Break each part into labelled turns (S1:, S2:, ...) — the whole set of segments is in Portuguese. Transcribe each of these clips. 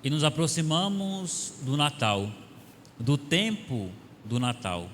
S1: E nos aproximamos do Natal, do tempo do Natal.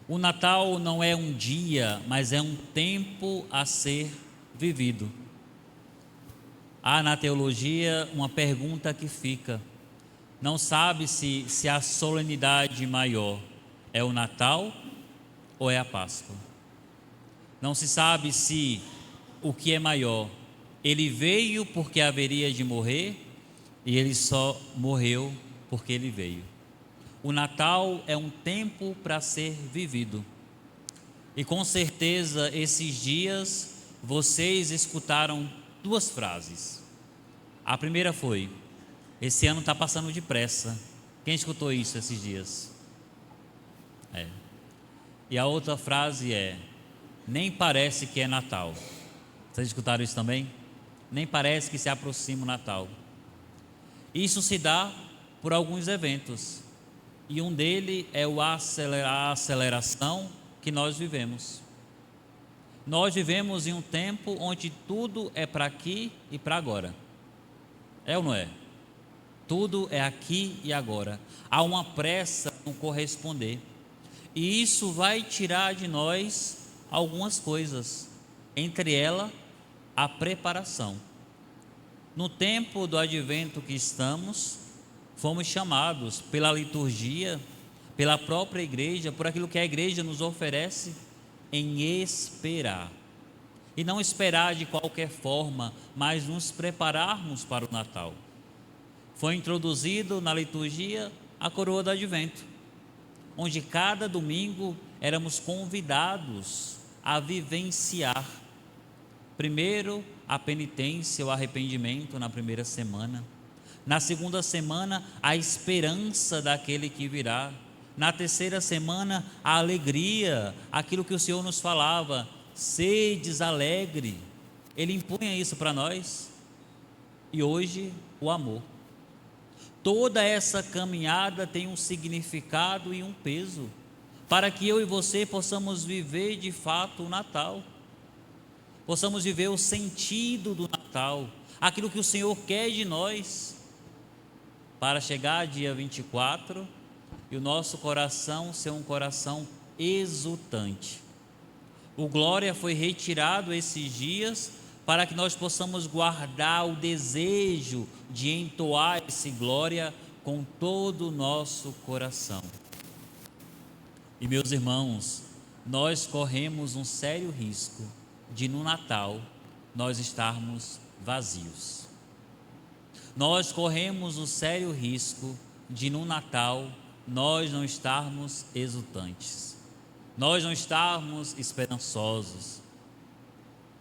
S1: O Natal não é um dia, mas é um tempo a ser vivido. Há na teologia uma pergunta que fica: não sabe se a solenidade maior é o Natal ou é a Páscoa. Não se sabe se o que é maior, ele veio porque haveria de morrer e ele só morreu porque ele veio. O Natal é um tempo para ser vivido. E com certeza esses dias vocês escutaram duas frases. A primeira foi: esse ano está passando depressa. Quem escutou isso esses dias? E a outra frase é: nem parece que é Natal. Vocês escutaram isso também? Nem parece que se aproxima o Natal. Isso se dá por alguns eventos. E um deles é a aceleração que nós vivemos. Nós vivemos em um tempo onde tudo é para aqui e para agora. É ou não é? Tudo é aqui e agora. Há uma pressa em corresponder. E isso vai tirar de nós algumas coisas. Entre elas, a preparação. No tempo do advento que estamos, fomos chamados pela liturgia, pela própria igreja, por aquilo que a igreja nos oferece, em esperar. E não esperar de qualquer forma, mas nos prepararmos para o Natal. Foi introduzido na liturgia a coroa do advento, onde cada domingo éramos convidados a vivenciar primeiro a penitência, o arrependimento na primeira semana. Na segunda semana, a esperança daquele que virá. Na terceira semana, a alegria, aquilo que o Senhor nos falava: sedes alegre. Ele impunha isso para nós. E hoje, o amor. Toda essa caminhada tem um significado e um peso, para que eu e você possamos viver de fato o Natal. Possamos viver o sentido do Natal, aquilo que o Senhor quer de nós, para chegar dia 24 e o nosso coração ser um coração exultante. O Glória foi retirado esses dias para que nós possamos guardar o desejo de entoar esse Glória com todo o nosso coração. E meus irmãos, nós corremos um sério risco de no Natal nós estarmos vazios. Nós corremos o sério risco de no Natal nós não estarmos exultantes, nós não estarmos esperançosos.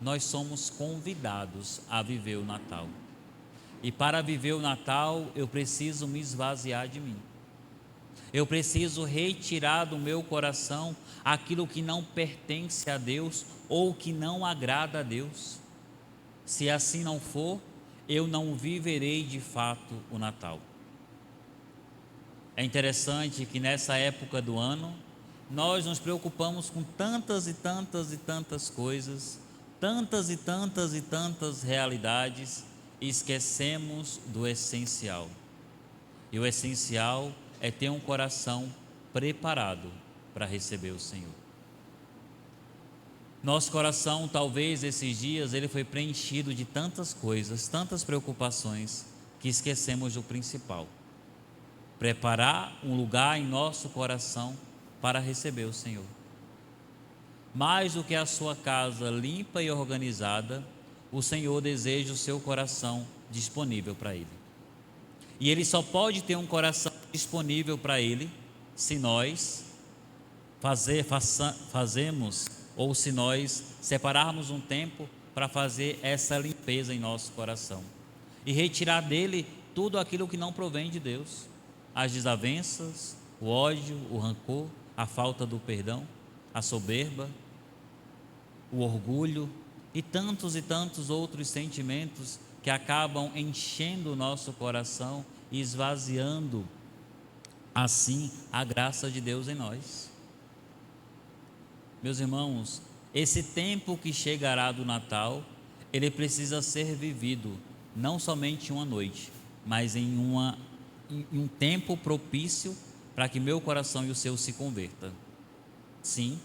S1: Nós somos convidados a viver o Natal. E para viver o Natal eu preciso me esvaziar de mim. Eu preciso retirar do meu coração aquilo que não pertence a Deus ou que não agrada a Deus. Se assim não for, eu não viverei de fato o Natal. É interessante que nessa época do ano, nós nos preocupamos com tantas e tantas e tantas coisas, tantas e tantas e tantas realidades, e esquecemos do essencial. E o essencial é ter um coração preparado para receber o Senhor. Nosso coração, talvez esses dias, ele foi preenchido de tantas coisas, tantas preocupações, que esquecemos do principal: preparar um lugar em nosso coração para receber o Senhor. Mais do que a sua casa limpa e organizada, o Senhor deseja o seu coração disponível para Ele. E Ele só pode ter um coração disponível para Ele se nós fazemos, ou se nós separarmos um tempo para fazer essa limpeza em nosso coração e retirar dele tudo aquilo que não provém de Deus: as desavenças, o ódio, o rancor, a falta do perdão, a soberba, o orgulho e tantos outros sentimentos que acabam enchendo o nosso coração e esvaziando assim a graça de Deus em nós. Meus irmãos, esse tempo que chegará do Natal, ele precisa ser vivido não somente uma noite, mas em um tempo propício para que meu coração e o seu se converta. Sim,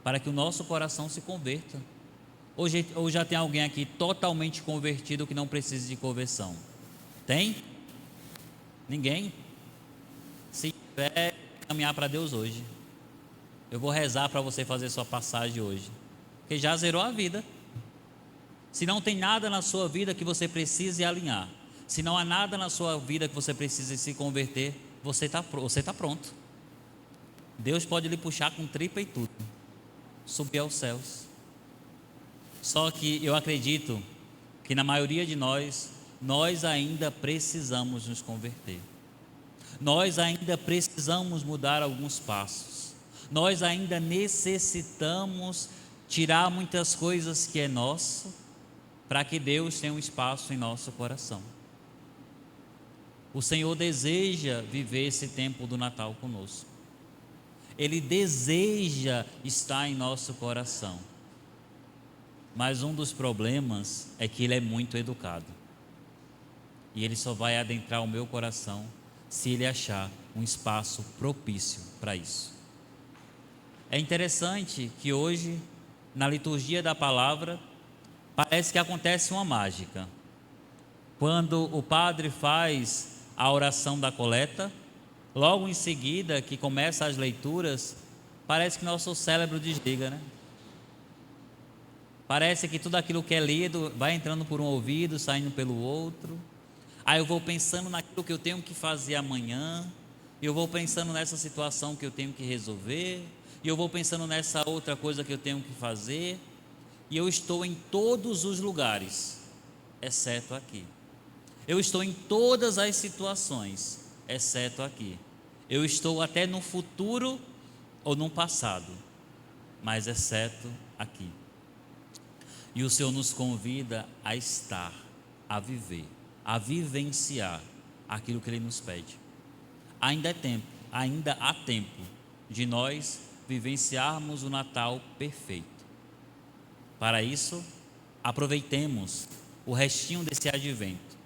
S1: para que o nosso coração se converta. Hoje já tem alguém aqui totalmente convertido que não precisa de conversão? Tem? Ninguém? Se tiver, caminhar para Deus hoje. Eu vou rezar para você fazer sua passagem hoje, porque já zerou a vida. Se não tem nada na sua vida que você precise alinhar, se não há nada na sua vida que você precise se converter, você está pronto. Deus pode lhe puxar com tripa e tudo, subir aos céus. Só que eu acredito que na maioria de nós ainda precisamos nos converter. Nós ainda precisamos mudar alguns passos. Nós ainda necessitamos tirar muitas coisas que é nosso, para que Deus tenha um espaço em nosso coração. O Senhor deseja viver esse tempo do Natal conosco. Ele deseja estar em nosso coração. Mas um dos problemas é que Ele é muito educado. E Ele só vai adentrar o meu coração se Ele achar um espaço propício para isso. É interessante que hoje, na liturgia da palavra, parece que acontece uma mágica. Quando o padre faz a oração da coleta, logo em seguida que começa as leituras, parece que nosso cérebro desliga, né? Parece que tudo aquilo que é lido vai entrando por um ouvido, saindo pelo outro. Aí eu vou pensando naquilo que eu tenho que fazer amanhã, eu vou pensando nessa situação que eu tenho que resolver, e eu vou pensando nessa outra coisa que eu tenho que fazer, e eu estou em todos os lugares, exceto aqui. Eu estou em todas as situações, exceto aqui. Eu estou até no futuro ou no passado, mas exceto aqui. E o Senhor nos convida a estar, a viver, a vivenciar aquilo que Ele nos pede. Ainda há tempo de nós vivenciarmos o Natal perfeito. Para isso, aproveitemos o restinho desse advento,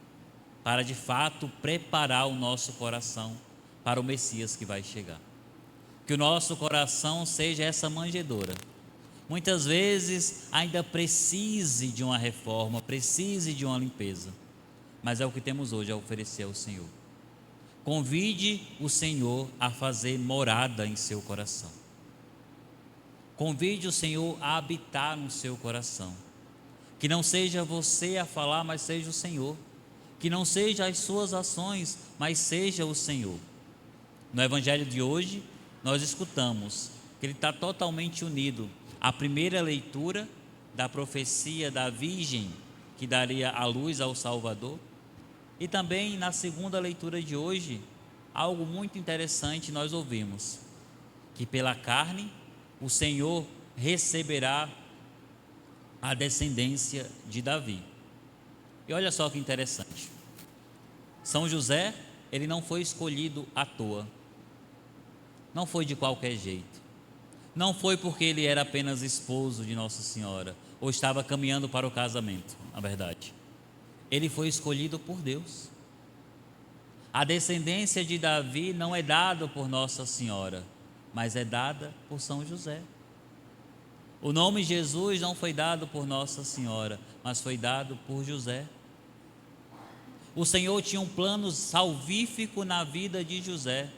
S1: para de fato preparar o nosso coração para o Messias que vai chegar. Que o nosso coração seja essa manjedoura. Muitas vezes ainda precise de uma reforma, precise de uma limpeza, mas é o que temos hoje a oferecer ao Senhor. Convide o Senhor a fazer morada em seu coração. Convide o Senhor a habitar no seu coração. Que não seja você a falar, mas seja o Senhor. Que não seja as suas ações, mas seja o Senhor. No Evangelho de hoje, nós escutamos que ele está totalmente unido à primeira leitura da profecia da Virgem que daria a luz ao Salvador, e também na segunda leitura de hoje, algo muito interessante nós ouvimos, que pela carne o Senhor receberá a descendência de Davi. E olha só que interessante, São José, ele não foi escolhido à toa, não foi de qualquer jeito, não foi porque ele era apenas esposo de Nossa Senhora, ou estava caminhando para o casamento, na verdade. Ele foi escolhido por Deus. A descendência de Davi não é dada por Nossa Senhora, mas é dada por São José. O nome Jesus não foi dado por Nossa Senhora, mas foi dado por José. O Senhor tinha um plano salvífico na vida de José,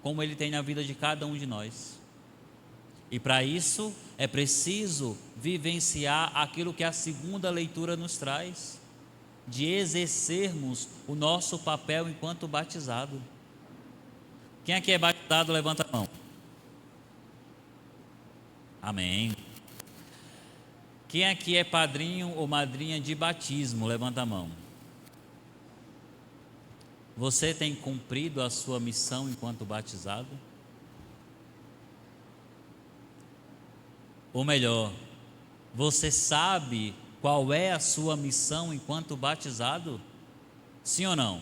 S1: como Ele tem na vida de cada um de nós. E para isso é preciso vivenciar aquilo que a segunda leitura nos traz, de exercermos o nosso papel enquanto batizado. Quem aqui é batizado, levanta a mão. Amém. Quem aqui é padrinho ou madrinha de batismo, levanta a mão. Você tem cumprido a sua missão enquanto batizado? Ou melhor, você sabe qual é a sua missão enquanto batizado? Sim ou não?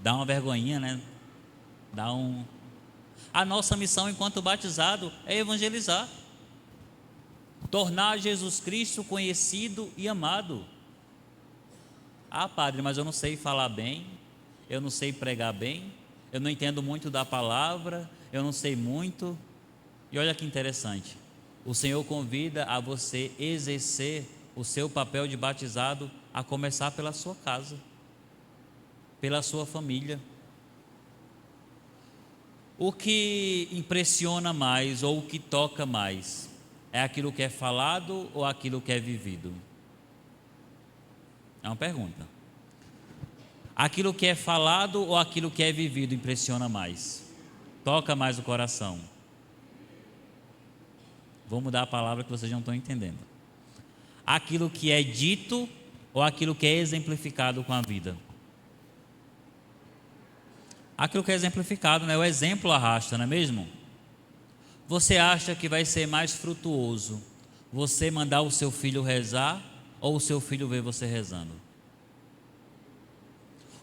S1: Dá uma vergonhinha, né? A nossa missão enquanto batizado é evangelizar, tornar Jesus Cristo conhecido e amado. Ah, padre, mas eu não sei falar bem, eu não sei pregar bem, eu não entendo muito da palavra, eu não sei muito. E olha que interessante, o Senhor convida a você exercer o seu papel de batizado, a começar pela sua casa, pela sua família. O que impressiona mais ou o que toca mais? É aquilo que é falado ou aquilo que é vivido? É uma pergunta. Aquilo que é falado ou aquilo que é vivido impressiona mais? Toca mais o coração? Vou mudar a palavra que vocês não estão entendendo. Aquilo que é dito ou aquilo que é exemplificado com a vida? Aquilo que é exemplificado, né? O exemplo arrasta, não é mesmo? Você acha que vai ser mais frutuoso você mandar o seu filho rezar ou o seu filho ver você rezando?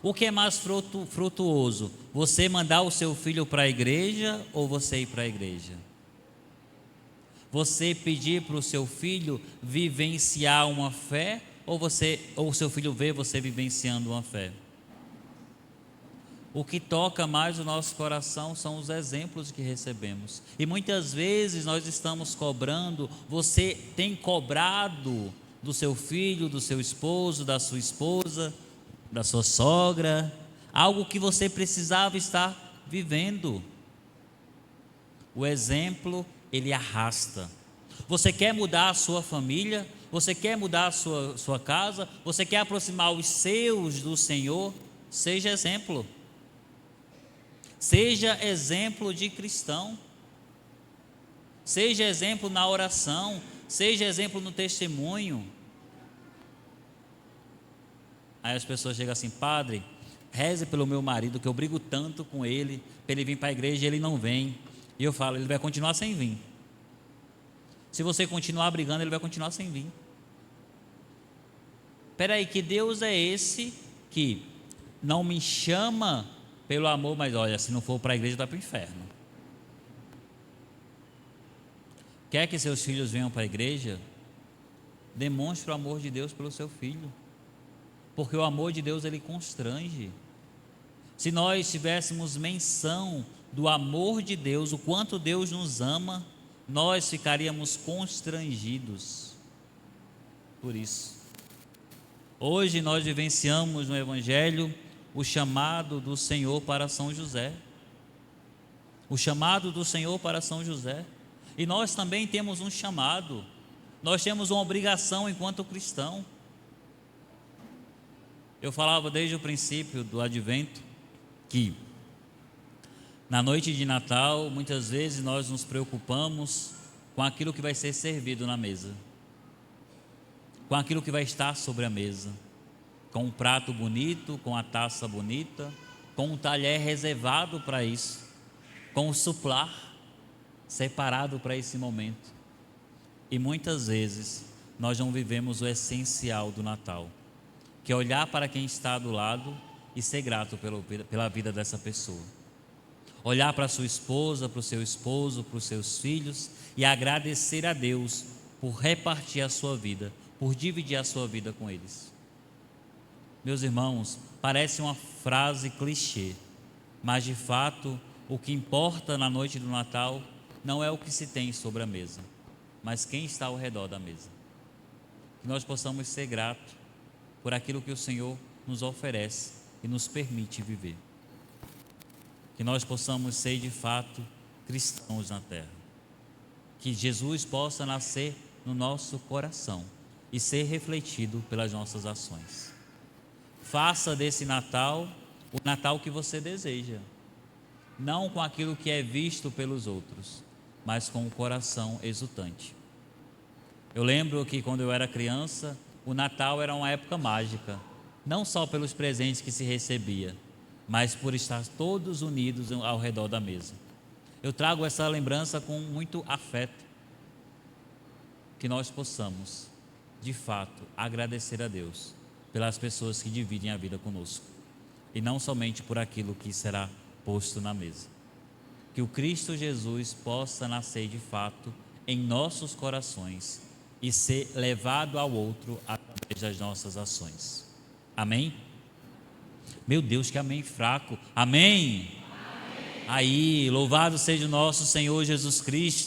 S1: O que é mais frutuoso? Você mandar o seu filho para a igreja ou você ir para a igreja? Você pedir para o seu filho vivenciar uma fé ou o seu filho ver você vivenciando uma fé? O que toca mais o nosso coração são os exemplos que recebemos. E muitas vezes nós estamos cobrando, você tem cobrado do seu filho, do seu esposo, da sua esposa, da sua sogra, algo que você precisava estar vivendo. O exemplo, ele arrasta. Você quer mudar a sua família? Você quer mudar a sua casa? Você quer aproximar os seus do Senhor? Seja exemplo. Seja exemplo de cristão. Seja exemplo na oração. Seja exemplo no testemunho. Aí as pessoas chegam assim: padre, reze pelo meu marido, que eu brigo tanto com ele, para ele vir para a igreja e ele não vem. E eu falo: ele vai continuar sem vir. Se você continuar brigando, ele vai continuar sem vir. Espera aí, que Deus é esse que não me chama pelo amor, mas olha, se não for para a igreja, está para o inferno. Quer que seus filhos venham para a igreja? Demonstre o amor de Deus pelo seu filho, porque o amor de Deus, ele constrange. Se nós tivéssemos menção do amor de Deus, o quanto Deus nos ama, nós ficaríamos constrangidos por isso. Hoje nós vivenciamos no Evangelho o chamado do Senhor para São José. O chamado do Senhor para São José. E nós também temos um chamado, nós temos uma obrigação enquanto cristão. Eu falava desde o princípio do advento que na noite de Natal, muitas vezes nós nos preocupamos com aquilo que vai ser servido na mesa, com aquilo que vai estar sobre a mesa, com um prato bonito, com a taça bonita, com um talher reservado para isso, com um suplar separado para esse momento. E muitas vezes nós não vivemos o essencial do Natal, que é olhar para quem está do lado e ser grato pela vida dessa pessoa. Olhar para a sua esposa, para o seu esposo, para os seus filhos e agradecer a Deus por repartir a sua vida, por dividir a sua vida com eles. Meus irmãos, parece uma frase clichê, mas de fato o que importa na noite do Natal não é o que se tem sobre a mesa, mas quem está ao redor da mesa. Que nós possamos ser gratos por aquilo que o Senhor nos oferece e nos permite viver. Que nós possamos ser de fato cristãos na terra. Que Jesus possa nascer no nosso coração e ser refletido pelas nossas ações. Faça desse Natal o Natal que você deseja, não com aquilo que é visto pelos outros, mas com o coração exultante. Eu lembro que quando eu era criança, o Natal era uma época mágica, não só pelos presentes que se recebia, mas por estar todos unidos ao redor da mesa. Eu trago essa lembrança com muito afeto, que nós possamos, de fato, agradecer a Deus pelas pessoas que dividem a vida conosco, e não somente por aquilo que será posto na mesa. Que o Cristo Jesus possa nascer de fato em nossos corações e ser levado ao outro através das nossas ações. Amém? Meu Deus, que amém fraco. Amém? Aí, louvado seja o nosso Senhor Jesus Cristo.